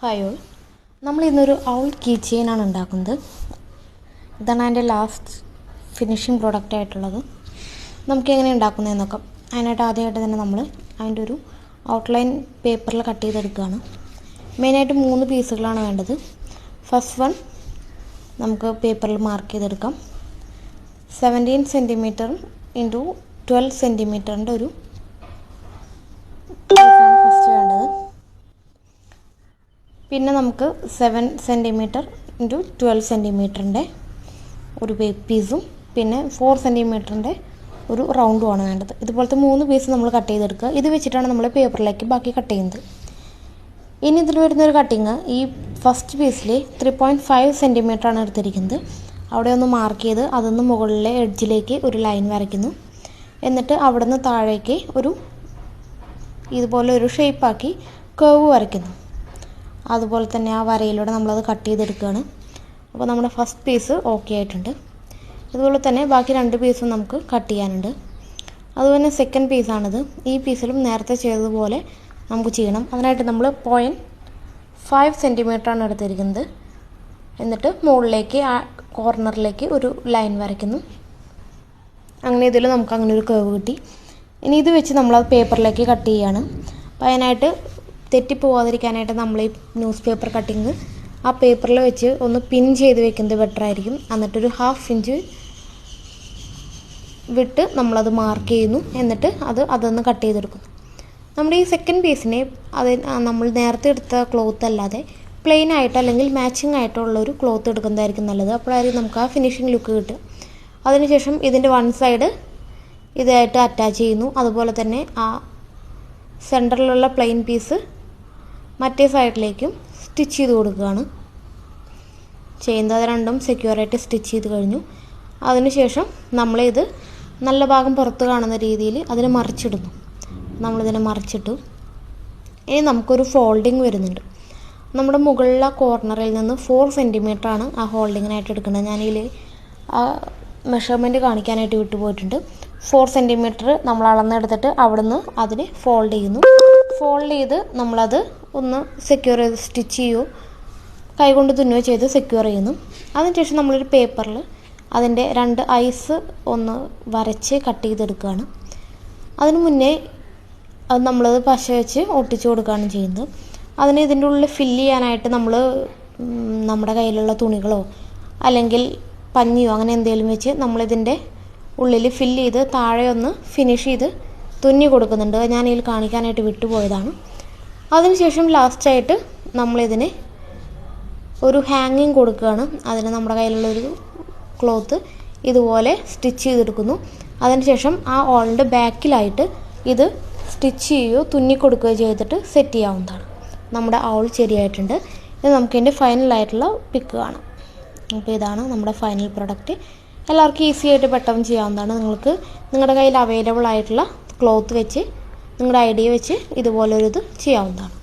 Hi all, നമ്മൾ ഇന്നൊരു owl key ചെയിനാണ് ഉണ്ടാക്കുന്നത്. ഇതാണ് അതിൻ്റെ ലാസ്റ്റ് ഫിനിഷിംഗ് പ്രോഡക്റ്റ് ആയിട്ടുള്ളത്. നമുക്ക് എങ്ങനെ ഉണ്ടാക്കുന്നതെന്ന് നോക്കാം. അതിനായിട്ട് ആദ്യമായിട്ട് തന്നെ നമ്മൾ അതിൻ്റെ ഒരു ഔട്ട്ലൈൻ പേപ്പറിൽ കട്ട് ചെയ്തെടുക്കുകയാണ്. മെയിനായിട്ട് 3 പീസുകളാണ് വേണ്ടത്. ഫസ്റ്റ് വൺ നമുക്ക് പേപ്പറിൽ മാർക്ക് ചെയ്തെടുക്കാം. 17 സെൻറ്റിമീറ്റർ ഇൻറ്റു 12 സെൻറ്റിമീറ്ററിൻ്റെ ഒരു പീസാണ് ഫസ്റ്റ് വേണ്ടത്. പിന്നെ നമുക്ക് 7 സെൻറ്റിമീറ്റർ ഇൻറ്റു 12 സെൻറ്റിമീറ്ററിൻ്റെ ഒരു പീസും പിന്നെ 4 സെൻറ്റിമീറ്ററിൻ്റെ ഒരു റൗണ്ടുമാണ് വേണ്ടത്. ഇതുപോലത്തെ 3 പീസ് നമ്മൾ കട്ട് ചെയ്തെടുക്കുക. ഇത് വെച്ചിട്ടാണ് നമ്മൾ പേപ്പറിലേക്ക് ബാക്കി കട്ട് ചെയ്യുന്നത്. ഇനി ഇതിൽ വരുന്നൊരു കട്ടിങ്, ഈ ഫസ്റ്റ് പീസിൽ 3.5 സെൻറ്റിമീറ്ററാണ് എടുത്തിരിക്കുന്നത്. അവിടെ ഒന്ന് മാർക്ക് ചെയ്ത് അതൊന്ന് മുകളിലെ എഡ്ജിലേക്ക് ഒരു ലൈൻ വരയ്ക്കുന്നു. എന്നിട്ട് അവിടെ നിന്ന് താഴേക്ക് ഇതുപോലെ ഒരു ഷേപ്പാക്കി കർവ് വരയ്ക്കുന്നു. അതുപോലെ തന്നെ ആ വരയിലൂടെ നമ്മളത് കട്ട് ചെയ്തെടുക്കുകയാണ്. അപ്പോൾ നമ്മുടെ ഫസ്റ്റ് പീസ് ഓക്കെ ആയിട്ടുണ്ട്. അതുപോലെ തന്നെ ബാക്കി 2 പീസും നമുക്ക് കട്ട് ചെയ്യാനുണ്ട്. അതുപോലെ സെക്കൻഡ് പീസാണിത്. ഈ പീസിലും നേരത്തെ ചെയ്തതുപോലെ നമുക്ക് ചെയ്യണം. അതിനായിട്ട് നമ്മൾ 0.5 സെൻറ്റിമീറ്ററാണ് എടുത്തിരിക്കുന്നത്. എന്നിട്ട് മുകളിലേക്ക് ആ കോർണറിലേക്ക് ഒരു ലൈൻ വരയ്ക്കുന്നു. അങ്ങനെ ഇതിൽ നമുക്ക് അങ്ങനെ ഒരു കർവ് കിട്ടി. ഇനി ഇത് വെച്ച് നമ്മളത് പേപ്പറിലേക്ക് കട്ട് ചെയ്യുകയാണ്. അപ്പോൾ അതിനായിട്ട് തെറ്റിപ്പോവാതിരിക്കാനായിട്ട് നമ്മൾ ഈ ന്യൂസ് പേപ്പർ കട്ടിങ് ആ പേപ്പറിൽ വെച്ച് ഒന്ന് പിൻ ചെയ്ത് വെക്കുന്നത് ബെറ്റർ ആയിരിക്കും. എന്നിട്ടൊരു 1/2 ഇഞ്ച് വിട്ട് നമ്മളത് മാർക്ക് ചെയ്യുന്നു. എന്നിട്ട് അതൊന്ന് കട്ട് ചെയ്തെടുക്കുന്നു. നമ്മുടെ ഈ സെക്കൻഡ് പീസിനെ നമ്മൾ നേരത്തെ എടുത്ത ക്ലോത്ത് അല്ലാതെ പ്ലെയിൻ ആയിട്ട് അല്ലെങ്കിൽ മാച്ചിങ് ആയിട്ടുള്ളൊരു ക്ലോത്ത് എടുക്കുന്നതായിരിക്കും നല്ലത്. അപ്പോഴായിരിക്കും നമുക്ക് ആ ഫിനിഷിങ് ലുക്ക് കിട്ടുക. അതിനുശേഷം ഇതിൻ്റെ വൺ സൈഡ് ഇതായിട്ട് അറ്റാച്ച് ചെയ്യുന്നു. അതുപോലെ തന്നെ ആ സെൻറ്ററിലുള്ള പ്ലെയിൻ പീസ് മറ്റേ സൈഡിലേക്കും സ്റ്റിച്ച് ചെയ്ത് കൊടുക്കുകയാണ് ചെയ്യുന്നത്. രണ്ടും സെക്യൂറായിട്ട് സ്റ്റിച്ച് ചെയ്ത് കഴിഞ്ഞു. അതിനുശേഷം നമ്മളിത് നല്ല ഭാഗം പുറത്ത് കാണുന്ന രീതിയിൽ അതിനെ മറിച്ചിടുന്നു. നമ്മളിതിനെ മറിച്ചിട്ടു. ഇനി നമുക്കൊരു ഫോൾഡിങ് വരുന്നുണ്ട്. നമ്മുടെ മുകളിലെ കോർണറിൽ നിന്ന് 4 സെൻറ്റിമീറ്ററാണ് ആ ഹോൾഡിങ്ങിനായിട്ട് എടുക്കുന്നത്. ഞാനിതിൽ ആ മെഷർമെൻറ്റ് കാണിക്കാനായിട്ട് വിട്ടുപോയിട്ടുണ്ട്. 4 സെൻറ്റിമീറ്റർ നമ്മൾ അളന്നെടുത്തിട്ട് അവിടെ നിന്ന് അതിനെ ഫോൾഡ് ചെയ്യുന്നു. ഫോൾഡ് ചെയ്ത് നമ്മളത് ഒന്ന് സെക്യൂർ ചെയ്ത് സ്റ്റിച്ച് ചെയ്യുകയോ കൈകൊണ്ട് തുന്നുകയോ ചെയ്ത് സെക്യൂർ ചെയ്യുന്നു. അതിനുശേഷം നമ്മളൊരു പേപ്പറിൽ അതിൻ്റെ 2 ഐസ് ഒന്ന് വരച്ച് കട്ട് ചെയ്തെടുക്കുകയാണ്. അതിന് മുന്നേ അത് നമ്മളത് പശ വെച്ച് ഒട്ടിച്ചു കൊടുക്കുകയാണ് ചെയ്യുന്നത്. അതിന് ഇതിൻ്റെ ഉള്ളിൽ ഫില്ല് ചെയ്യാനായിട്ട് നമ്മൾ നമ്മുടെ കയ്യിലുള്ള തുണികളോ അല്ലെങ്കിൽ പഞ്ഞിയോ അങ്ങനെ എന്തെങ്കിലും വെച്ച് നമ്മളിതിൻ്റെ ഉള്ളിൽ ഫില്ല് ചെയ്ത് താഴെ ഒന്ന് ഫിനിഷ് ചെയ്ത് തുന്നി കൊടുക്കുന്നുണ്ട്. ഞാനിതിൽ കാണിക്കാനായിട്ട് വിട്ടുപോയതാണ്. അതിനുശേഷം ലാസ്റ്റായിട്ട് നമ്മളിതിന് ഒരു ഹാങ്ങിങ് കൊടുക്കുകയാണ്. അതിന് നമ്മുടെ കയ്യിലുള്ളൊരു ക്ലോത്ത് ഇതുപോലെ സ്റ്റിച്ച് ചെയ്തെടുക്കുന്നു. അതിനുശേഷം ആ ഓളിൻ്റെ ബാക്കിലായിട്ട് ഇത് സ്റ്റിച്ച് ചെയ്യുകയോ തുന്നി കൊടുക്കുകയോ ചെയ്തിട്ട് സെറ്റ് ചെയ്യാവുന്നതാണ്. നമ്മുടെ ഔൾ ശരിയായിട്ടുണ്ട്. ഇത് നമുക്കിതിൻ്റെ ഫൈനലായിട്ടുള്ള പിക്ക് കാണാം. അപ്പോൾ ഇതാണ് നമ്മുടെ ഫൈനൽ പ്രൊഡക്റ്റ്. എല്ലാവർക്കും ഈസി ആയിട്ട് പെട്ടെന്ന് ചെയ്യാവുന്നതാണ്. നിങ്ങൾക്ക് നിങ്ങളുടെ കയ്യിൽ അവൈലബിൾ ആയിട്ടുള്ള ക്ലോത്ത് വെച്ച് നിങ്ങളുടെ ഐഡിയ വെച്ച് ഇതുപോലൊരിത് ചെയ്യാവുന്നതാണ്.